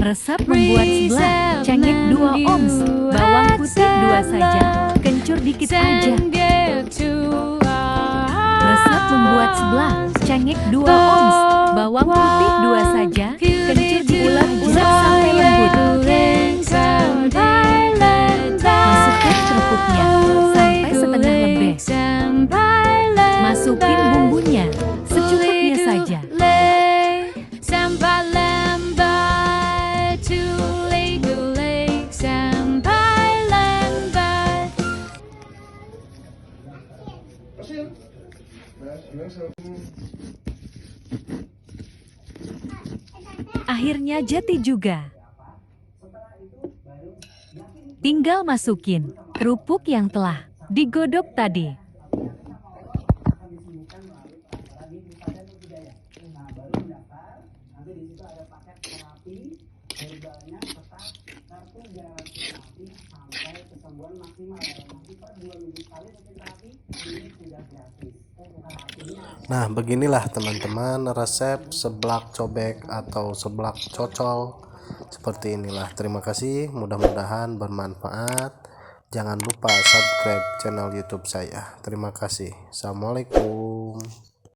Resep membuat seblak, cengek 2 ounce, bawang putih 2 saja, kencur dikit aja. Resep membuat seblak, cengek 2 ounce, bawang putih 2 saja, kencur diulek-ulek sampai lembut. Masukkan kerupuknya sampai setengah lebih. Masukin bumbunya secukupnya saja. Akhirnya jadi juga. Tinggal masukin kerupuk yang telah digodok tadi. Nah, beginilah teman-teman resep seblak cobek atau seblak cocol. Seperti inilah. Terima kasih, mudah-mudahan bermanfaat. Jangan lupa subscribe channel YouTube saya. Terima kasih. Assalamualaikum.